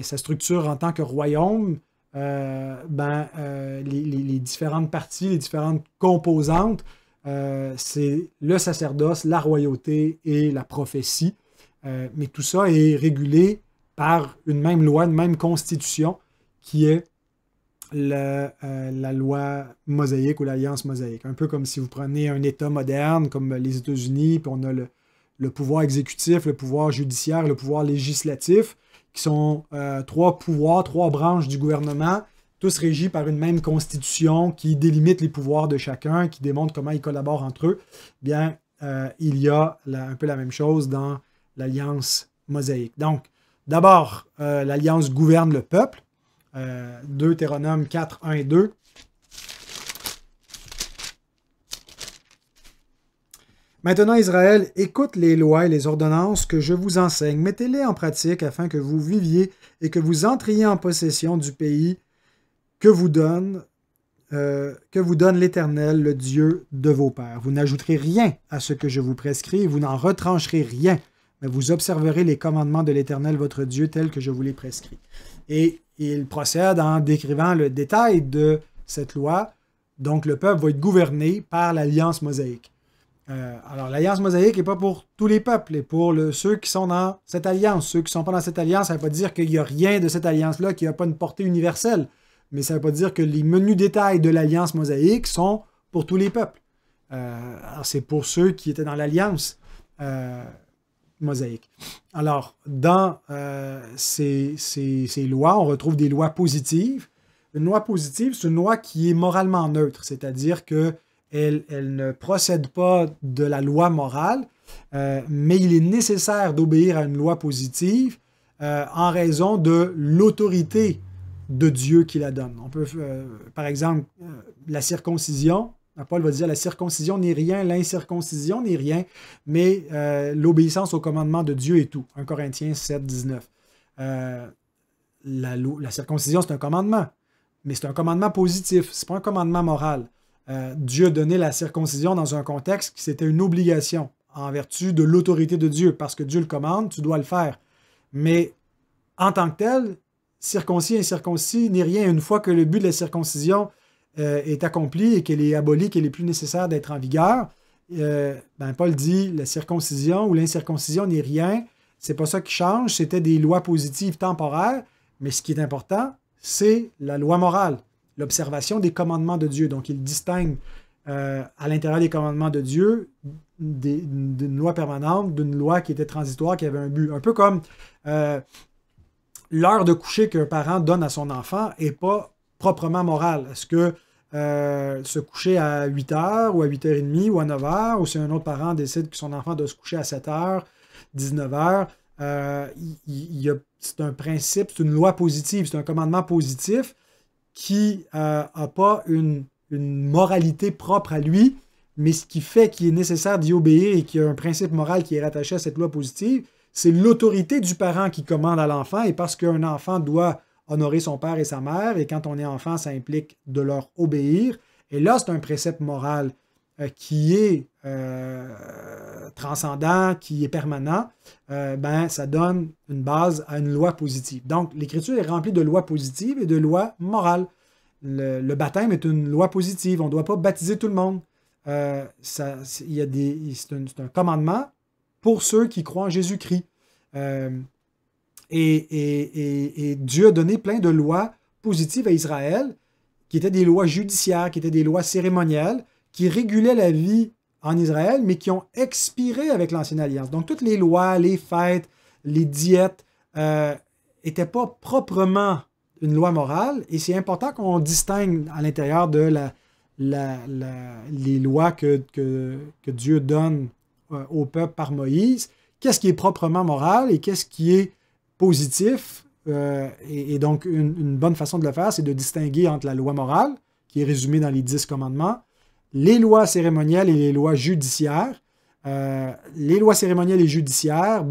A: sa structure en tant que royaume, les différentes parties, les différentes composantes, c'est le sacerdoce, la royauté et la prophétie. Mais tout ça est régulé par une même loi, une même constitution qui est la loi mosaïque ou l'alliance mosaïque. Un peu comme si vous prenez un État moderne comme les États-Unis, puis on a le pouvoir exécutif, le pouvoir judiciaire, le pouvoir législatif, qui sont 3 pouvoirs, 3 branches du gouvernement, tous régis par une même constitution qui délimite les pouvoirs de chacun, qui démontre comment ils collaborent entre eux. Bien, il y a un peu la même chose dans l'alliance mosaïque. Donc, d'abord, l'alliance gouverne le peuple. Deutéronome 4, 1 et 2. Maintenant, Israël, écoute les lois et les ordonnances que je vous enseigne. Mettez-les en pratique afin que vous viviez et que vous entriez en possession du pays que vous donne l'Éternel, le Dieu de vos pères. Vous n'ajouterez rien à ce que je vous prescris, vous n'en retrancherez rien mais vous observerez les commandements de l'Éternel votre Dieu tels que je vous les prescris. Et il procède en décrivant le détail de cette loi. Donc, le peuple va être gouverné par l'Alliance mosaïque. Alors, l'Alliance mosaïque n'est pas pour tous les peuples, et pour ceux qui sont dans cette alliance. Ceux qui ne sont pas dans cette alliance, ça ne veut pas dire qu'il n'y a rien de cette alliance-là qui n'a pas une portée universelle. Mais ça ne veut pas dire que les menus détails de l'Alliance mosaïque sont pour tous les peuples. Alors, c'est pour ceux qui étaient dans l'Alliance mosaïque. Alors, dans ces lois, on retrouve des lois positives. Une loi positive, c'est une loi qui est moralement neutre, c'est-à-dire qu'elle ne procède pas de la loi morale, mais il est nécessaire d'obéir à une loi positive en raison de l'autorité de Dieu qui la donne. On peut, par exemple, la circoncision, Paul va dire la circoncision n'est rien, l'incirconcision n'est rien, mais l'obéissance au commandement de Dieu est tout. 1 Corinthiens 7, 19. La circoncision, c'est un commandement, mais c'est un commandement positif, ce n'est pas un commandement moral. Dieu a donné la circoncision dans un contexte qui c'était une obligation en vertu de l'autorité de Dieu. Parce que Dieu le commande, tu dois le faire. Mais en tant que tel, circoncis, incirconcis n'est rien. Une fois que le but de la circoncision est accompli et qu'elle est abolie, qu'elle est plus nécessaire d'être en vigueur, Paul dit la circoncision ou l'incirconcision n'est rien. C'est pas ça qui change. C'était des lois positives temporaires. Mais ce qui est important, c'est la loi morale, l'observation des commandements de Dieu. Donc, il distingue à l'intérieur des commandements de Dieu d'une loi permanente, d'une loi qui était transitoire, qui avait un but. Un peu comme l'heure de coucher qu'un parent donne à son enfant n'est pas proprement morale. Est-ce que se coucher à 8 heures ou à 8h30 ou à 9 heures, ou si un autre parent décide que son enfant doit se coucher à 7 heures, 19 heures, c'est un principe, c'est une loi positive, c'est un commandement positif qui n'a pas une moralité propre à lui, mais ce qui fait qu'il est nécessaire d'y obéir et qu'il y a un principe moral qui est rattaché à cette loi positive, c'est l'autorité du parent qui commande à l'enfant, et parce qu'un enfant doit honorer son père et sa mère, et quand on est enfant, ça implique de leur obéir. Et là, c'est un précepte moral qui est transcendant, qui est permanent, ça donne une base à une loi positive. Donc, l'Écriture est remplie de lois positives et de lois morales. Le baptême est une loi positive. On ne doit pas baptiser tout le monde. C'est un commandement pour ceux qui croient en Jésus-Christ. Et Dieu a donné plein de lois positives à Israël, qui étaient des lois judiciaires, qui étaient des lois cérémonielles, qui régulaient la vie en Israël, mais qui ont expiré avec l'Ancienne Alliance. Donc, toutes les lois, les fêtes, les diètes n'étaient pas proprement une loi morale, et c'est important qu'on distingue à l'intérieur de les lois que Dieu donne au peuple par Moïse, qu'est-ce qui est proprement moral et qu'est-ce qui est positif. Et donc, une bonne façon de le faire, c'est de distinguer entre la loi morale, qui est résumée dans les 10 commandements, les lois cérémonielles et les lois judiciaires. Les lois cérémonielles et judiciaires,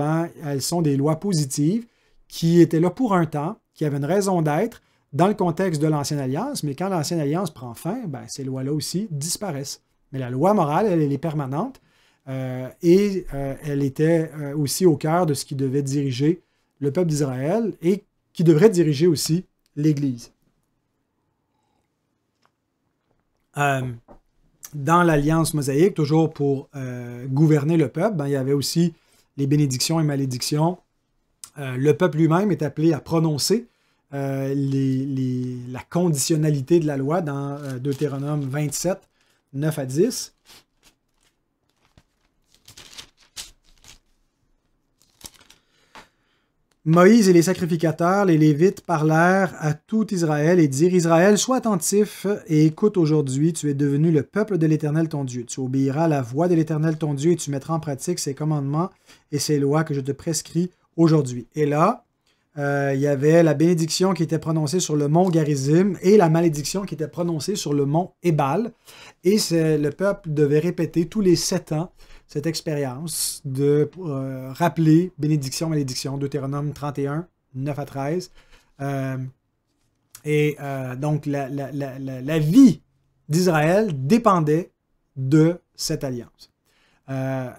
A: elles sont des lois positives qui étaient là pour un temps, qui avaient une raison d'être dans le contexte de l'Ancienne Alliance, mais quand l'Ancienne Alliance prend fin, ces lois-là aussi disparaissent. Mais la loi morale, elle est permanente et elle était aussi au cœur de ce qui devait diriger le peuple d'Israël et qui devrait diriger aussi l'Église. Dans l'Alliance mosaïque, toujours pour gouverner le peuple, il y avait aussi les bénédictions et malédictions. Le peuple lui-même est appelé à prononcer la conditionnalité de la loi dans Deutéronome 27, 9 à 10. Moïse et les sacrificateurs, les Lévites, parlèrent à tout Israël et dirent: Israël, sois attentif et écoute aujourd'hui, tu es devenu le peuple de l'Éternel ton Dieu. Tu obéiras à la voix de l'Éternel ton Dieu et tu mettras en pratique ses commandements et ses lois que je te prescris aujourd'hui. Et là, il y avait la bénédiction qui était prononcée sur le mont Garizim et la malédiction qui était prononcée sur le mont Ébal. Et le peuple devait répéter tous les 7 ans cette expérience de rappeler bénédiction, malédiction, Deutéronome 31, 9 à 13. Donc, la vie d'Israël dépendait de cette alliance.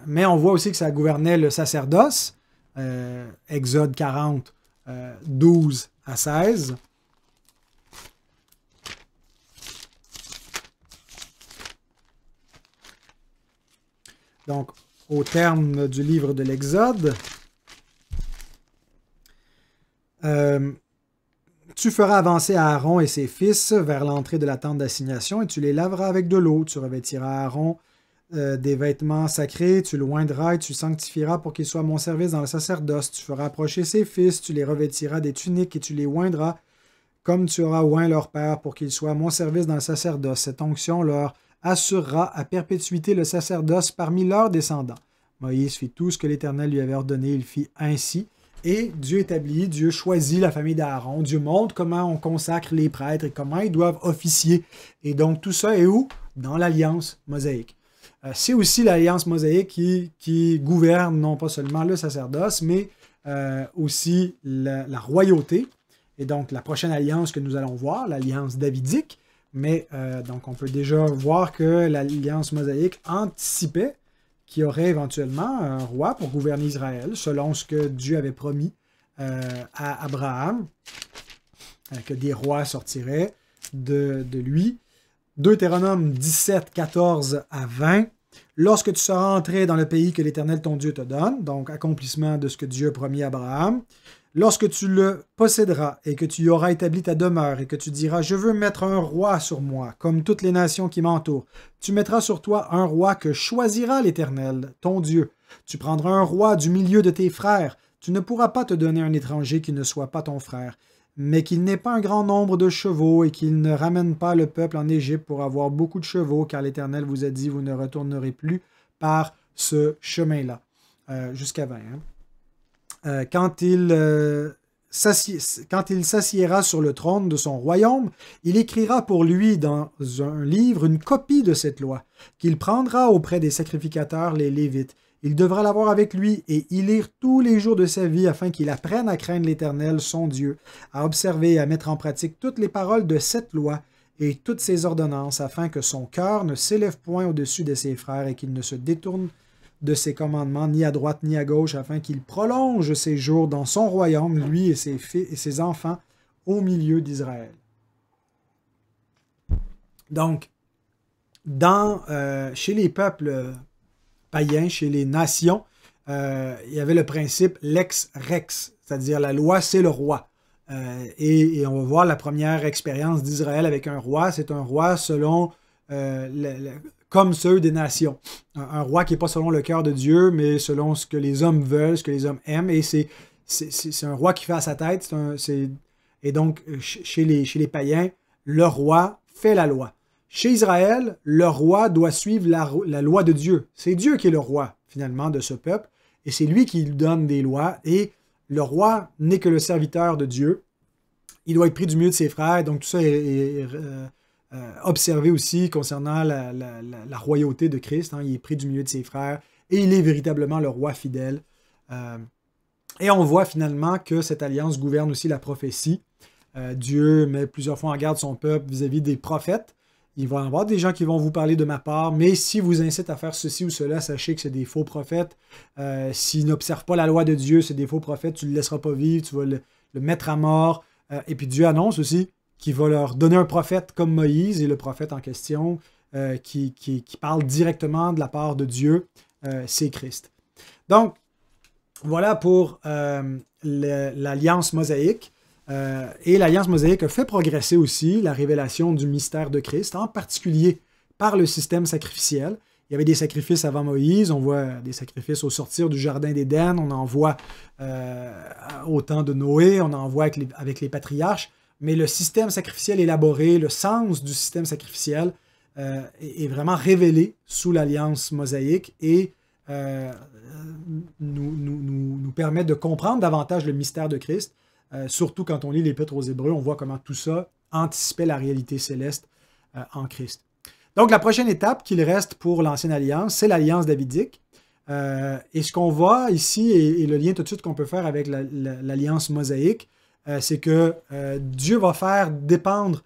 A: Mais on voit aussi que ça gouvernait le sacerdoce, Exode 40, 12 à 16. Donc, au terme du livre de l'Exode, tu feras avancer Aaron et ses fils vers l'entrée de la tente d'assignation et tu les laveras avec de l'eau. Tu revêtiras Aaron des vêtements sacrés, tu le oindras et tu sanctifieras pour qu'il soit à mon service dans le sacerdoce. Tu feras approcher ses fils, tu les revêtiras des tuniques et tu les oindras comme tu auras oint leur père pour qu'ils soient à mon service dans le sacerdoce. Cette onction leur assurera à perpétuité le sacerdoce parmi leurs descendants. Moïse fit tout ce que l'Éternel lui avait ordonné, il fit ainsi. Et Dieu établit, Dieu choisit la famille d'Aaron, Dieu montre comment on consacre les prêtres et comment ils doivent officier. Et donc tout ça est où? Dans l'Alliance mosaïque. C'est aussi l'Alliance mosaïque qui gouverne non pas seulement le sacerdoce, mais aussi la royauté. Et donc la prochaine alliance que nous allons voir, l'Alliance davidique, mais donc on peut déjà voir que l'Alliance mosaïque anticipait qu'il y aurait éventuellement un roi pour gouverner Israël, selon ce que Dieu avait promis à Abraham, que des rois sortiraient de lui. Deutéronome 17, 14 à 20. Lorsque tu seras entré dans le pays que l'Éternel ton Dieu te donne, donc accomplissement de ce que Dieu a promis à Abraham, lorsque tu le posséderas et que tu y auras établi ta demeure et que tu diras « Je veux mettre un roi sur moi, comme toutes les nations qui m'entourent », tu mettras sur toi un roi que choisira l'Éternel, ton Dieu. Tu prendras un roi du milieu de tes frères. Tu ne pourras pas te donner un étranger qui ne soit pas ton frère, mais qu'il n'ait pas un grand nombre de chevaux et qu'il ne ramène pas le peuple en Égypte pour avoir beaucoup de chevaux, car l'Éternel vous a dit « Vous ne retournerez plus par ce chemin-là. » Jusqu'à 20, hein. Quand il s'assiera sur le trône de son royaume, il écrira pour lui dans un livre une copie de cette loi, qu'il prendra auprès des sacrificateurs, les Lévites. Il devra l'avoir avec lui et y lire tous les jours de sa vie afin qu'il apprenne à craindre l'Éternel, son Dieu, à observer et à mettre en pratique toutes les paroles de cette loi et toutes ses ordonnances, afin que son cœur ne s'élève point au-dessus de ses frères et qu'il ne se détourne de ses commandements, ni à droite ni à gauche, afin qu'il prolonge ses jours dans son royaume, lui et ses enfants, au milieu d'Israël. Donc, chez les peuples païens, chez les nations, il y avait le principe lex rex, c'est-à-dire la loi, c'est le roi. Et on va voir la première expérience d'Israël avec un roi. C'est un roi selon comme ceux des nations. Un roi qui n'est pas selon le cœur de Dieu, mais selon ce que les hommes veulent, ce que les hommes aiment. Et c'est un roi qui fait à sa tête. Et donc, chez les païens, le roi fait la loi. Chez Israël, le roi doit suivre la loi de Dieu. C'est Dieu qui est le roi, finalement, de ce peuple. Et c'est lui qui lui donne des lois. Et le roi n'est que le serviteur de Dieu. Il doit être pris du milieu de ses frères. Donc, tout ça est observé aussi concernant la royauté de Christ. Hein. Il est pris du milieu de ses frères et il est véritablement le roi fidèle. Et on voit finalement que cette alliance gouverne aussi la prophétie. Dieu met plusieurs fois en garde son peuple vis-à-vis des prophètes. Il va y avoir des gens qui vont vous parler de ma part, mais si vous incite à faire ceci ou cela, sachez que c'est des faux prophètes. S'ils n'observent pas la loi de Dieu, c'est des faux prophètes, tu ne le laisseras pas vivre, tu vas le mettre à mort. Et puis Dieu annonce aussi qu'il va leur donner un prophète comme Moïse, et le prophète en question qui parle directement de la part de Dieu, c'est Christ. Donc, voilà pour l'Alliance mosaïque. Et l'Alliance mosaïque a fait progresser aussi la révélation du mystère de Christ, en particulier par le système sacrificiel. Il y avait des sacrifices avant Moïse, on voit des sacrifices au sortir du Jardin d'Éden, on en voit au temps de Noé, on en voit avec les patriarches, mais le système sacrificiel élaboré, le sens du système sacrificiel est vraiment révélé sous l'Alliance mosaïque et nous permet de comprendre davantage le mystère de Christ. Surtout quand on lit l'Épître aux Hébreux, on voit comment tout ça anticipait la réalité céleste en Christ. Donc, la prochaine étape qu'il reste pour l'Ancienne Alliance, c'est l'Alliance davidique. Et ce qu'on voit ici, et le lien tout de suite qu'on peut faire avec l'Alliance mosaïque, c'est que Dieu va faire dépendre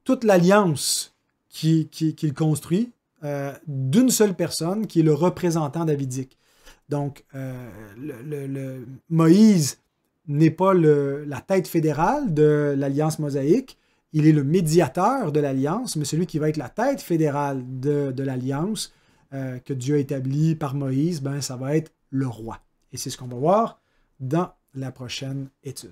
A: toute l'alliance qu'il construit d'une seule personne, qui est le représentant davidique. Donc, Moïse n'est pas la tête fédérale de l'Alliance mosaïque, il est le médiateur de l'Alliance, mais celui qui va être la tête fédérale de l'Alliance que Dieu a établie par Moïse, ben, ça va être le roi. Et c'est ce qu'on va voir dans la prochaine étude.